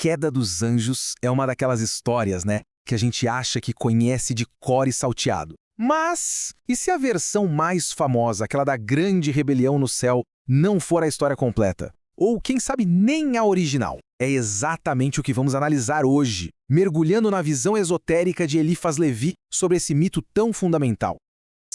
queda dos anjos é uma daquelas histórias, né, que a gente acha que conhece de cor e salteado. Mas, e se a versão mais famosa, aquela da grande rebelião no céu, não for a história completa? Ou, quem sabe, nem a original? É exatamente o que vamos analisar hoje, mergulhando na visão esotérica de Eliphas Levi sobre esse mito tão fundamental.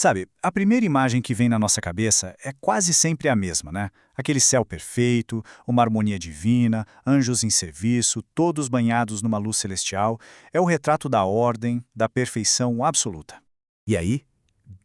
Sabe, a primeira imagem que vem na nossa cabeça é quase sempre a mesma, né? Aquele céu perfeito, uma harmonia divina, anjos em serviço, todos banhados numa luz celestial. É o retrato da ordem, da perfeição absoluta. E aí,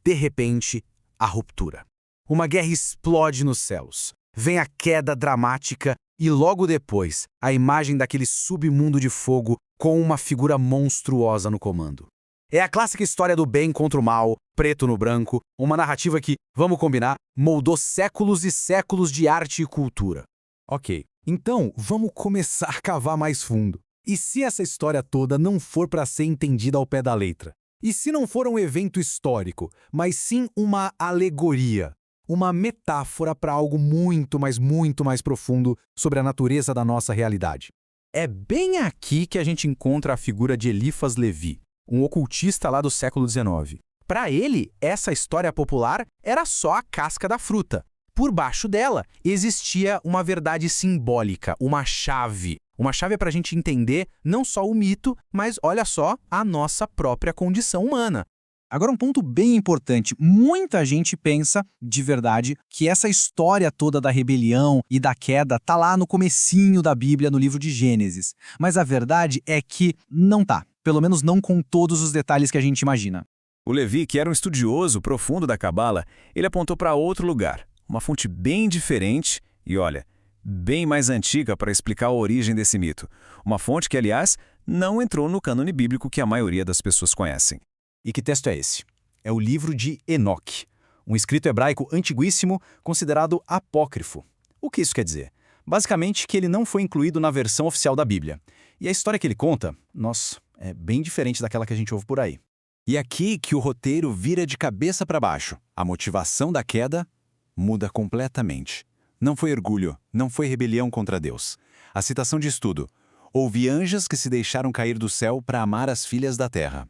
de repente, a ruptura. Uma guerra explode nos céus. Vem a queda dramática e logo depois, a imagem daquele submundo de fogo com uma figura monstruosa no comando. É a clássica história do bem contra o mal, preto no branco, uma narrativa que, vamos combinar, moldou séculos e séculos de arte e cultura. Ok, então vamos começar a cavar mais fundo. E se essa história toda não for para ser entendida ao pé da letra? E se não for um evento histórico, mas sim uma alegoria, uma metáfora para algo muito mais profundo sobre a natureza da nossa realidade? É bem aqui que a gente encontra a figura de Eliphas Levi, um ocultista lá do século XIX. Para ele, essa história popular era só a casca da fruta. Por baixo dela, existia uma verdade simbólica, uma chave. Uma chave para a gente entender não só o mito, mas, olha só, a nossa própria condição humana. Agora, um ponto bem importante. Muita gente pensa, de verdade, que essa história toda da rebelião e da queda tá lá no comecinho da Bíblia, no livro de Gênesis. Mas a verdade é que não tá. Pelo menos não com todos os detalhes que a gente imagina. O Levi, que era um estudioso profundo da Cabala, ele apontou para outro lugar, uma fonte bem diferente e, olha, bem mais antiga para explicar a origem desse mito. Uma fonte que, aliás, não entrou no cânone bíblico que a maioria das pessoas conhecem. E que texto é esse? É o livro de Enoque, um escrito hebraico antiguíssimo considerado apócrifo. O que isso quer dizer? Basicamente que ele não foi incluído na versão oficial da Bíblia. E a história que ele conta, nossa, é bem diferente daquela que a gente ouve por aí. E aqui que o roteiro vira de cabeça para baixo. A motivação da queda muda completamente. Não foi orgulho, não foi rebelião contra Deus. A citação diz tudo. Houve anjos que se deixaram cair do céu para amar as filhas da terra.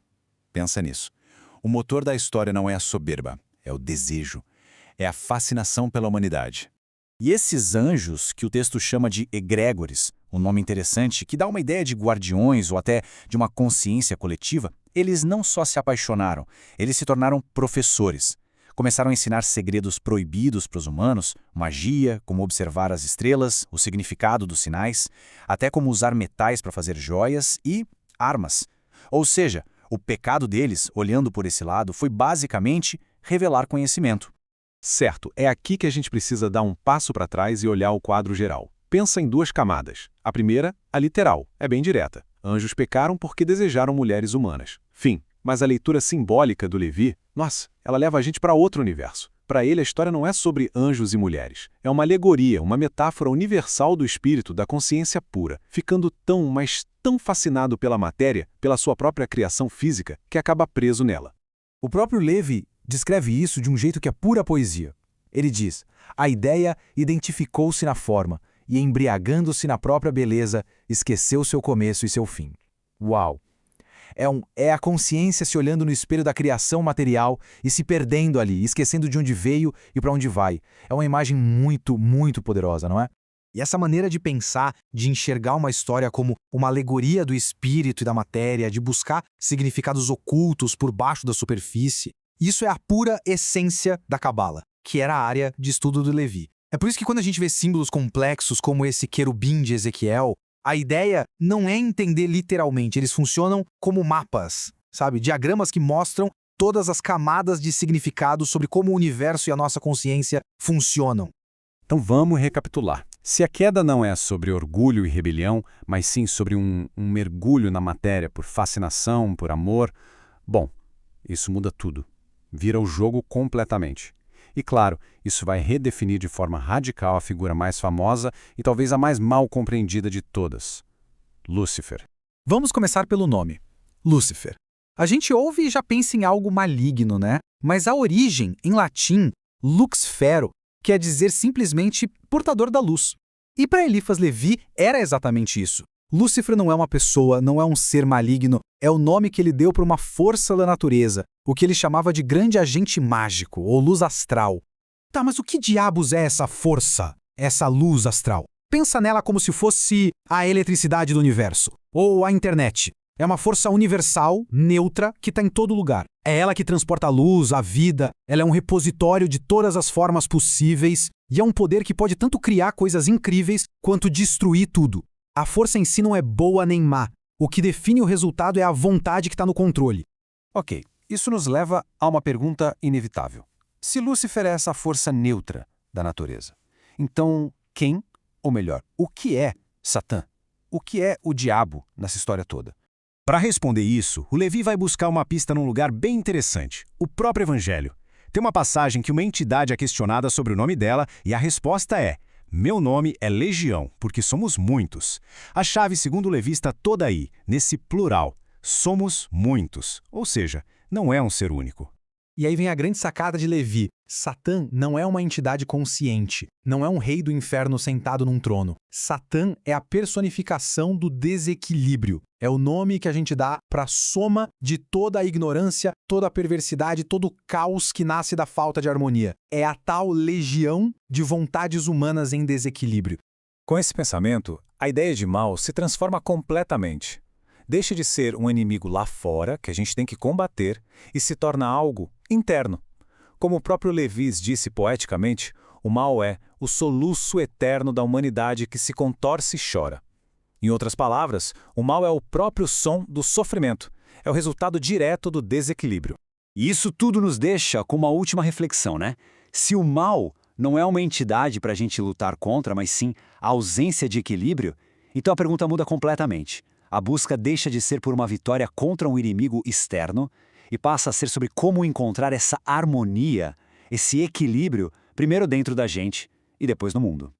Pensa nisso. O motor da história não é a soberba, é o desejo. É a fascinação pela humanidade. E esses anjos, que o texto chama de egrégores, um nome interessante que dá uma ideia de guardiões ou até de uma consciência coletiva, eles não só se apaixonaram, eles se tornaram professores. Começaram a ensinar segredos proibidos para os humanos, magia, como observar as estrelas, o significado dos sinais, até como usar metais para fazer joias e armas. Ou seja, o pecado deles, olhando por esse lado, foi basicamente revelar conhecimento. Certo, é aqui que a gente precisa dar um passo para trás e olhar o quadro geral. Pensa em duas camadas. A primeira, a literal, é bem direta. Anjos pecaram porque desejaram mulheres humanas. Fim. Mas a leitura simbólica do Levi, nossa, ela leva a gente para outro universo. Para ele, a história não é sobre anjos e mulheres. É uma alegoria, uma metáfora universal do espírito, da consciência pura, ficando tão, mas tão fascinado pela matéria, pela sua própria criação física, que acaba preso nela. O próprio Levi descreve isso de um jeito que é pura poesia. Ele diz, a ideia identificou-se na forma e, embriagando-se na própria beleza, esqueceu seu começo e seu fim. Uau! É a consciência se olhando no espelho da criação material e se perdendo ali, esquecendo de onde veio e para onde vai. É uma imagem muito poderosa, não é? E essa maneira de pensar, de enxergar uma história como uma alegoria do espírito e da matéria, de buscar significados ocultos por baixo da superfície, isso é a pura essência da Cabala, que era a área de estudo do Levi. É por isso que quando a gente vê símbolos complexos como esse querubim de Ezequiel, a ideia não é entender literalmente, eles funcionam como mapas, sabe? Diagramas que mostram todas as camadas de significado sobre como o universo e a nossa consciência funcionam. Então vamos recapitular. Se a queda não é sobre orgulho e rebelião, mas sim sobre um mergulho na matéria por fascinação, por amor, bom, isso muda tudo. Vira o jogo completamente. E claro, isso vai redefinir de forma radical a figura mais famosa e talvez a mais mal compreendida de todas, Lúcifer. Vamos começar pelo nome, Lúcifer. A gente ouve e já pensa em algo maligno, né? Mas a origem, em latim, lux fero, quer dizer simplesmente portador da luz. E para Eliphas Levi era exatamente isso. Lúcifer não é uma pessoa, não é um ser maligno, é o nome que ele deu para uma força da natureza, o que ele chamava de grande agente mágico, ou luz astral. Tá, mas o que diabos é essa força, essa luz astral? Pensa nela como se fosse a eletricidade do universo, ou a internet. É uma força universal, neutra, que está em todo lugar. É ela que transporta a luz, a vida, ela é um repositório de todas as formas possíveis, e é um poder que pode tanto criar coisas incríveis quanto destruir tudo. A força em si não é boa nem má. O que define o resultado é a vontade que está no controle. Ok, isso nos leva a uma pergunta inevitável. Se Lúcifer é essa força neutra da natureza, então quem, ou melhor, o que é Satã? O que é o diabo nessa história toda? Para responder isso, o Levi vai buscar uma pista num lugar bem interessante, o próprio Evangelho. Tem uma passagem que uma entidade é questionada sobre o nome dela e a resposta é: meu nome é Legião, porque somos muitos. A chave, segundo o Levi, está toda aí, nesse plural. Somos muitos, ou seja, não é um ser único. E aí vem a grande sacada de Levi. Satã não é uma entidade consciente, não é um rei do inferno sentado num trono. Satã é a personificação do desequilíbrio. É o nome que a gente dá para a soma de toda a ignorância, toda a perversidade, todo o caos que nasce da falta de harmonia. É a tal legião de vontades humanas em desequilíbrio. Com esse pensamento, a ideia de mal se transforma completamente. Deixa de ser um inimigo lá fora, que a gente tem que combater, e se torna algo interno. Como o próprio Levi disse poeticamente, o mal é o soluço eterno da humanidade que se contorce e chora. Em outras palavras, o mal é o próprio som do sofrimento, é o resultado direto do desequilíbrio. E isso tudo nos deixa com uma última reflexão, né? Se o mal não é uma entidade para a gente lutar contra, mas sim a ausência de equilíbrio, então a pergunta muda completamente. A busca deixa de ser por uma vitória contra um inimigo externo e passa a ser sobre como encontrar essa harmonia, esse equilíbrio, primeiro dentro da gente e depois no mundo.